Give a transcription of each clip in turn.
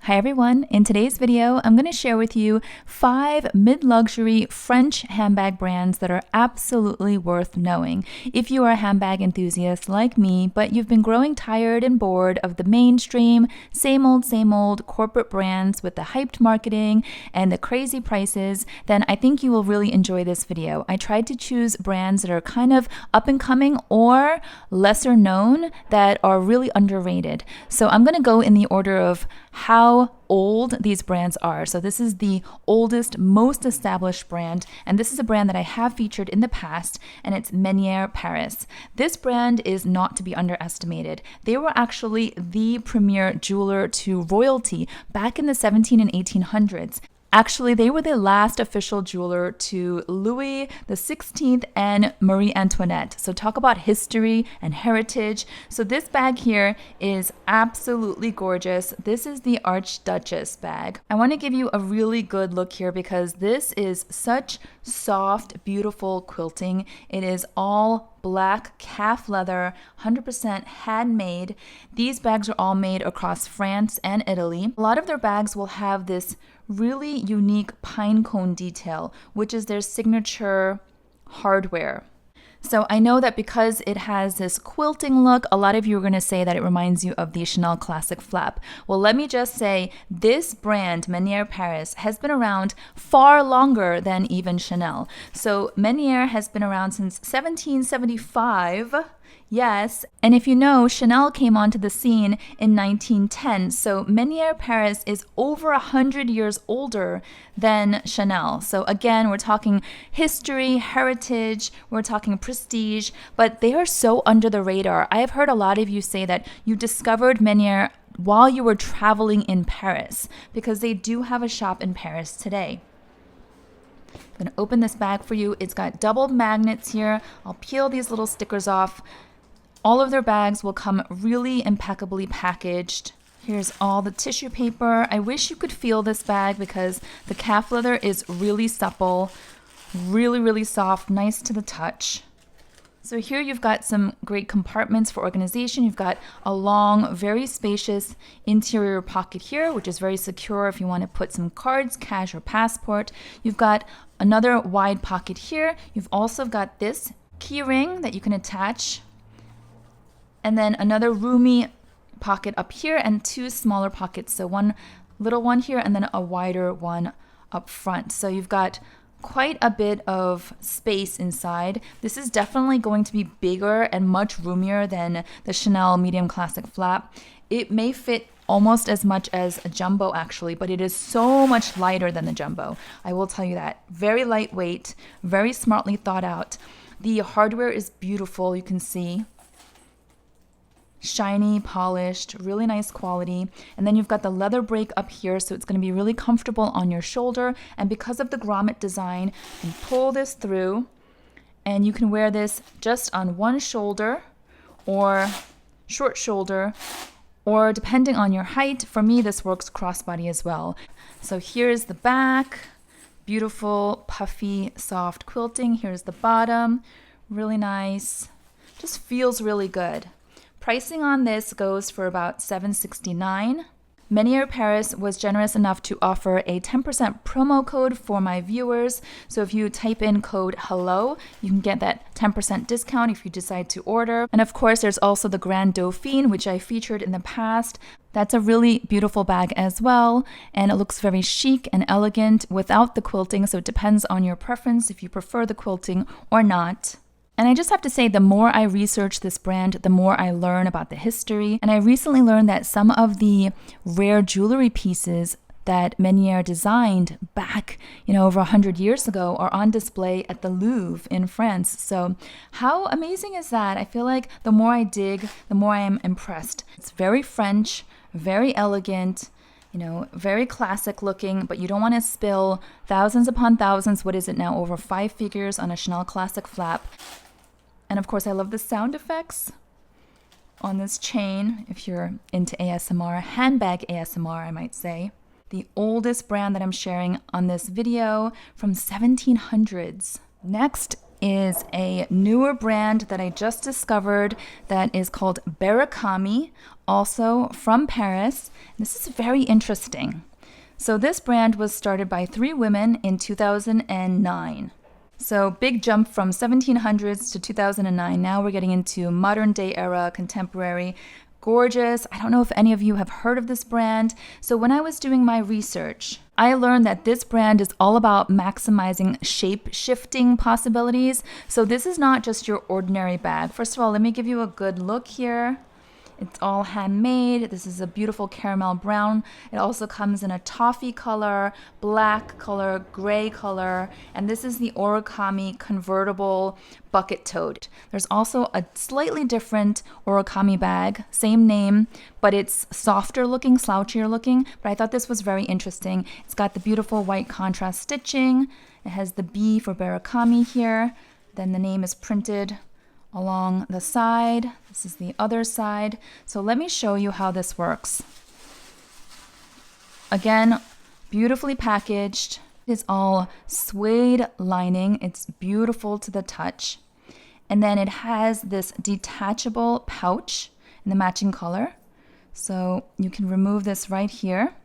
Hi everyone, in today's video, I'm going to share with you 5 mid-luxury French handbag brands that are absolutely worth knowing. If you are a handbag enthusiast like me, but you've been growing tired and bored of the mainstream, same old corporate brands with the hyped marketing and the crazy prices, then I think you will really enjoy this video. I tried to choose brands that are kind of up and coming or lesser known that are really underrated. So I'm going to go in the order of how old these brands are. So this is the oldest, most established brand, and this is a brand that I have featured in the past, and it's Meniere Paris. This brand is not to be underestimated. They were actually the premier jeweler to royalty back in the 17 and 1800s. Actually, they were the last official jeweler to Louis XVI and Marie Antoinette. So talk about history and heritage. So this bag here is absolutely gorgeous. This is the Archiduchess bag. I want to give you a really good look here because this is such soft, beautiful quilting. It is all black calf leather, 100% handmade. These bags are all made across France and Italy. A lot of their bags will have this really unique pine cone detail, which is their signature hardware. So I know that because it has this quilting look, a lot of you are going to say that it reminds you of the Chanel Classic Flap. Well, let me just say this brand, Meniere Paris, has been around far longer than even Chanel. So Meniere has been around since 1775. Yes, and if you know, Chanel came onto the scene in 1910, so Meniere Paris is over 100 years older than Chanel. So again, we're talking history, heritage, we're talking prestige, but they are so under the radar. I have heard a lot of you say that you discovered Meniere while you were traveling in Paris, because they do have a shop in Paris today. I'm going to open this bag for you. It's got double magnets here. I'll peel these little stickers off. All of their bags will come really impeccably packaged. Here's all the tissue paper. I wish you could feel this bag because the calf leather is really supple, really soft, nice to the touch. So here you've got some great compartments for organization. You've got a long, very spacious interior pocket here, which is very secure if you want to put some cards, cash, or passport. You've got another wide pocket here. You've also got this key ring that you can attach, and then another roomy pocket up here and 2 smaller pockets. So one little one here and then a wider one up front. So you've got quite a bit of space inside. This is definitely going to be bigger and much roomier than the Chanel Medium Classic Flap. It may fit almost as much as a jumbo actually, but it is so much lighter than the jumbo. I will tell you that. Very lightweight, very smartly thought out. The hardware is beautiful, you can see. Shiny, polished, really nice quality. And then you've got the leather break up here, so it's going to be really comfortable on your shoulder. And because of the grommet design, you can pull this through and you can wear this just on one shoulder or short shoulder, or depending on your height. For me, this works crossbody as well. So here's the back, beautiful, puffy, soft quilting. Here's the bottom, really nice, just feels really good. Pricing on this goes for about $769. Meniere Paris was generous enough to offer a 10% promo code for my viewers. So if you type in code HELLO, you can get that 10% discount if you decide to order. And of course, there's also the Grand Dauphin, which I featured in the past. That's a really beautiful bag as well, and it looks very chic and elegant without the quilting. So it depends on your preference if you prefer the quilting or not. And I just have to say, the more I research this brand, the more I learn about the history. And I recently learned that some of the rare jewelry pieces that Meniere designed back, over 100 years ago are on display at the Louvre in France. So how amazing is that? I feel like the more I dig, the more I am impressed. It's very French, very elegant, very classic looking, but you don't want to spill thousands upon thousands. What is it now? Over 5 figures on a Chanel Classic Flap. And of course, I love the sound effects on this chain, if you're into ASMR, handbag ASMR, I might say. The oldest brand that I'm sharing on this video from 1700s. Next is a newer brand that I just discovered that is called Beracamy, also from Paris. This is very interesting. So this brand was started by 3 women in 2009. So big jump from 1700s to 2009. Now we're getting into modern day era, contemporary. Gorgeous. I don't know if any of you have heard of this brand. So when I was doing my research, I learned that this brand is all about maximizing shape shifting possibilities. So this is not just your ordinary bag. First of all, let me give you a good look here. It's all handmade. This is a beautiful caramel brown. It also comes in a toffee color, black color, gray color, and this is the ORUKAMI convertible bucket tote. There's also a slightly different ORUKAMI bag, same name, but it's softer looking, slouchier looking, but I thought this was very interesting. It's got the beautiful white contrast stitching. It has the B for Beracamy here. Then the name is printed along the side. This is the other side. So let me show you how this works. Again, beautifully packaged. It is all suede lining. It's beautiful to the touch. And then it has this detachable pouch in the matching color. So you can remove this right here,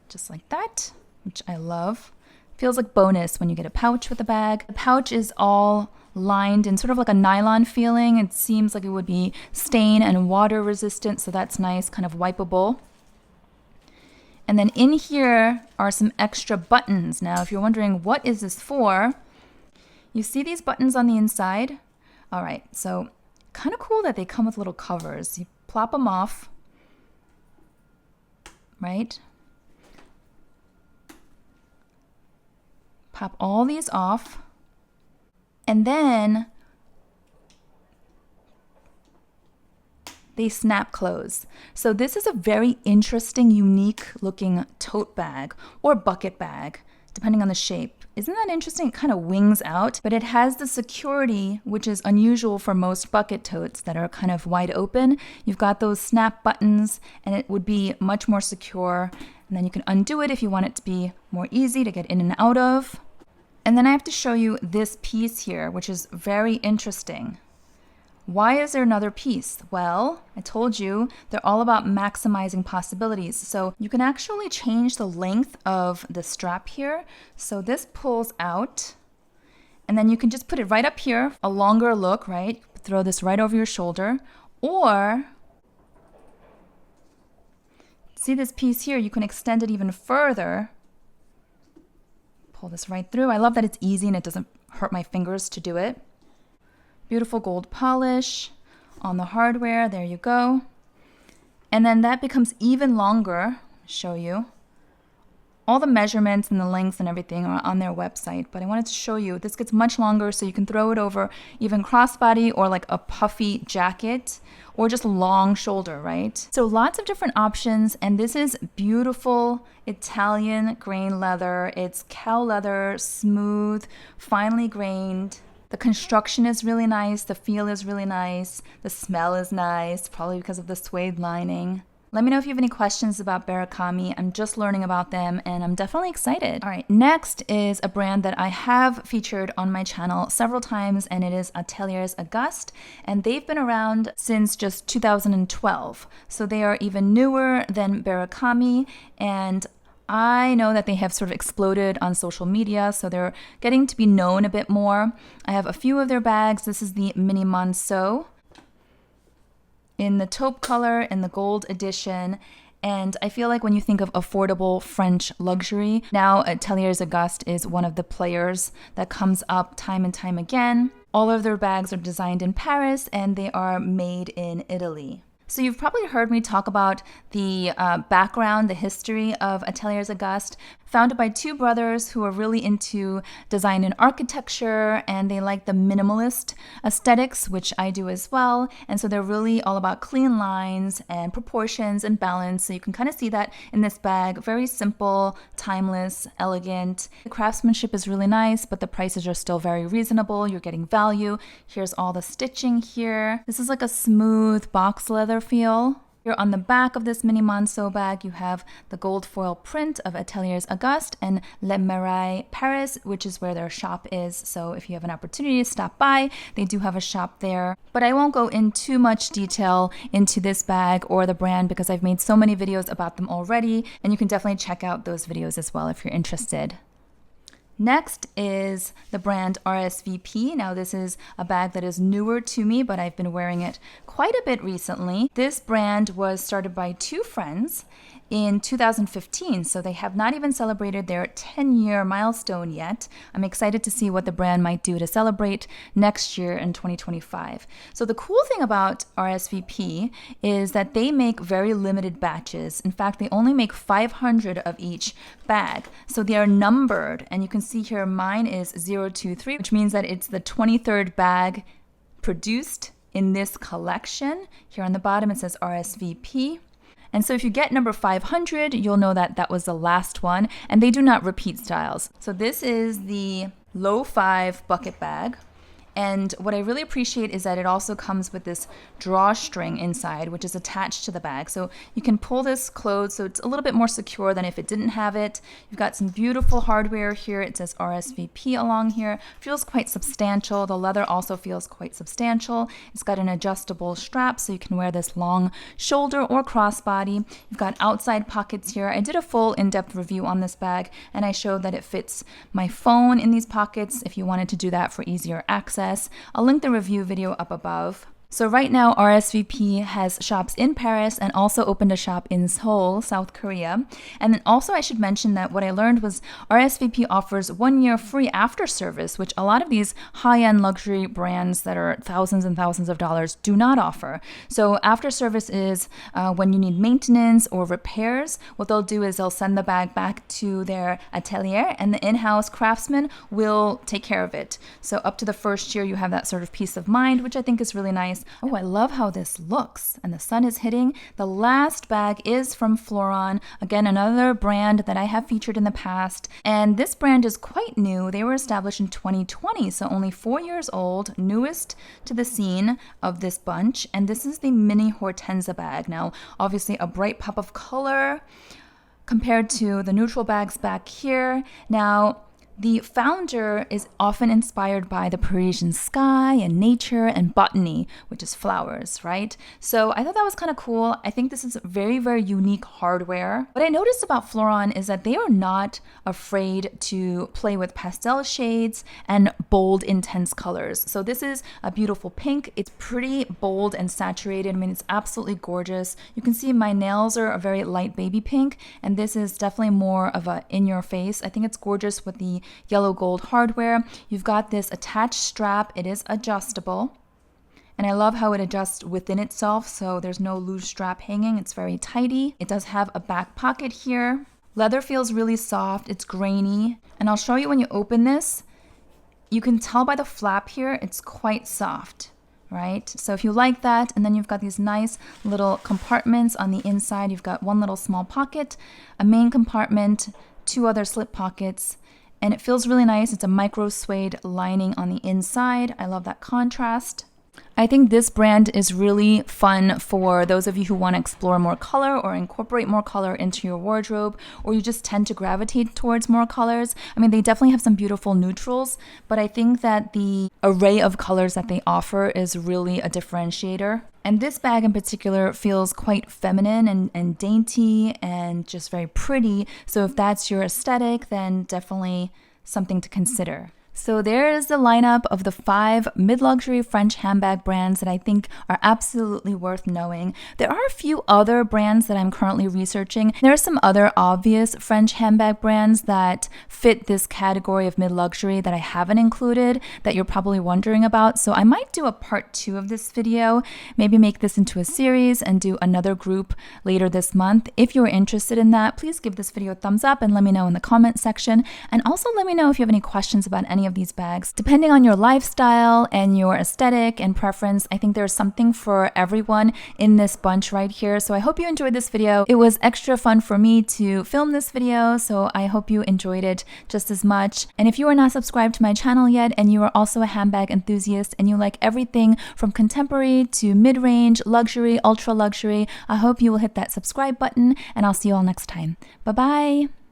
just like that, which I love. Feels like bonus when you get a pouch with a bag. The pouch is all lined in sort of like a nylon feeling. It seems like it would be stain and water resistant, so that's nice, kind of wipeable. And then in here are some extra buttons. Now, if you're wondering what is this for, you see these buttons on the inside? All right, so kind of cool that they come with little covers. You plop them off, right? Pop all these off. And then they snap close. So this is a very interesting, unique looking tote bag or bucket bag, depending on the shape. Isn't that interesting? It kind of wings out, but it has the security, which is unusual for most bucket totes that are kind of wide open. You've got those snap buttons and it would be much more secure. And then you can undo it if you want it to be more easy to get in and out of. And then I have to show you this piece here, which is very interesting. Why is there another piece? Well, I told you they're all about maximizing possibilities. So you can actually change the length of the strap here. So this pulls out, and then you can just put it right up here, a longer look, right? Throw this right over your shoulder. Or, see this piece here, you can extend it even further. Pull this right through. I love that it's easy and it doesn't hurt my fingers to do it. Beautiful gold polish on the hardware. There you go. And then that becomes even longer. I'll show you. All the measurements and the lengths and everything are on their website, but I wanted to show you this gets much longer, so you can throw it over even crossbody or like a puffy jacket or just long shoulder, right? So lots of different options, and this is beautiful Italian grain leather. It's cow leather, smooth, finely grained. The construction is really nice, the feel is really nice, the smell is nice, probably because of the suede lining. Let me know if you have any questions about Beracamy. I'm just learning about them and I'm definitely excited. All right, next is a brand that I have featured on my channel several times, and it is Ateliers Auguste, and they've been around since just 2012. So they are even newer than Beracamy, and I know that they have sort of exploded on social media, so they're getting to be known a bit more. I have a few of their bags. This is the mini Monceau in the taupe color in the gold edition. And I feel like when you think of affordable French luxury, now Ateliers Auguste is one of the players that comes up time and time again. All of their bags are designed in Paris and they are made in Italy. So you've probably heard me talk about the background, the history of Ateliers Auguste, founded by 2 brothers who are really into design and architecture, and they like the minimalist aesthetics, which I do as well. And so they're really all about clean lines and proportions and balance. So you can kind of see that in this bag. Very simple, timeless, elegant. The craftsmanship is really nice, but the prices are still very reasonable. You're getting value. Here's all the stitching here. This is like a smooth box leather feel. Here on the back of this mini Monceau bag, you have the gold foil print of Ateliers Auguste and Meniere Paris, which is where their shop is. So if you have an opportunity to stop by, they do have a shop there. But I won't go in too much detail into this bag or the brand because I've made so many videos about them already, and you can definitely check out those videos as well if you're interested. Next is the brand RSVP. Now this is a bag that is newer to me, but I've been wearing it quite a bit recently. This brand was started by two friends in 2015, so they have not even celebrated their 10-year milestone yet. I'm excited to see what the brand might do to celebrate next year in 2025. So the cool thing about RSVP is that they make very limited batches. In fact, they only make 500 of each bag. So they are numbered, and you can see here mine is 023, which means that it's the 23rd bag produced in this collection. Here on the bottom it says RSVP. And so if you get number 500, you'll know that that was the last one, and they do not repeat styles. So this is the low 5 bucket bag. And what I really appreciate is that it also comes with this drawstring inside, which is attached to the bag. So you can pull this closed, so it's a little bit more secure than if it didn't have it. You've got some beautiful hardware here. It says RSVP along here. Feels quite substantial. The leather also feels quite substantial. It's got an adjustable strap, so you can wear this long shoulder or crossbody. You've got outside pockets here. I did a full in-depth review on this bag, and I showed that it fits my phone in these pockets if you wanted to do that for easier access. I'll link the review video up above. So right now, RSVP has shops in Paris and also opened a shop in Seoul, South Korea. And then also I should mention that what I learned was RSVP offers 1 year free after service, which a lot of these high-end luxury brands that are thousands and thousands of dollars do not offer. So after service is when you need maintenance or repairs, what they'll do is they'll send the bag back to their atelier, and the in-house craftsman will take care of it. So up to the first year, you have that sort of peace of mind, which I think is really nice. Oh, I love how this looks, and the sun is hitting. The last bag is from Floron, again, another brand that I have featured in the past, and this brand is quite new. They were established in 2020, so only 4 years old, newest to the scene of this bunch, and this is the mini Hortensia bag. Now, obviously a bright pop of color compared to the neutral bags back here. Now, the founder is often inspired by the Parisian sky and nature and botany, which is flowers, right? So I thought that was kind of cool. I think this is very, very unique hardware. What I noticed about Floron is that they are not afraid to play with pastel shades and bold, intense colors. So this is a beautiful pink. It's pretty bold and saturated. I mean, it's absolutely gorgeous. You can see my nails are a very light baby pink, and this is definitely more of a in your face. I think it's gorgeous with the yellow gold hardware. You've got this attached strap. It is adjustable. And I love how it adjusts within itself, so there's no loose strap hanging. It's very tidy. It does have a back pocket here. Leather feels really soft. It's grainy. And I'll show you when you open this. You can tell by the flap here, it's quite soft, right? So if you like that, and then you've got these nice little compartments on the inside. You've got one little small pocket, a main compartment, 2 other slip pockets, and it feels really nice. It's a micro suede lining on the inside. I love that contrast. I think this brand is really fun for those of you who want to explore more color or incorporate more color into your wardrobe, or you just tend to gravitate towards more colors. I mean, they definitely have some beautiful neutrals, but I think that the array of colors that they offer is really a differentiator. And this bag in particular feels quite feminine and dainty and just very pretty. So if that's your aesthetic, then definitely something to consider. So there is the lineup of the 5 mid-luxury French handbag brands that I think are absolutely worth knowing. There are a few other brands that I'm currently researching. There are some other obvious French handbag brands that fit this category of mid-luxury that I haven't included that you're probably wondering about. So I might do a part 2 of this video, maybe make this into a series and do another group later this month. If you're interested in that, please give this video a thumbs up and let me know in the comment section. And also let me know if you have any questions about any many of these bags. Depending on your lifestyle and your aesthetic and preference, I think there's something for everyone in this bunch right here. So I hope you enjoyed this video. It was extra fun for me to film this video, so I hope you enjoyed it just as much. And if you are not subscribed to my channel yet and you are also a handbag enthusiast and you like everything from contemporary to mid-range, luxury, ultra luxury, I hope you will hit that subscribe button, and I'll see you all next time. Bye-bye!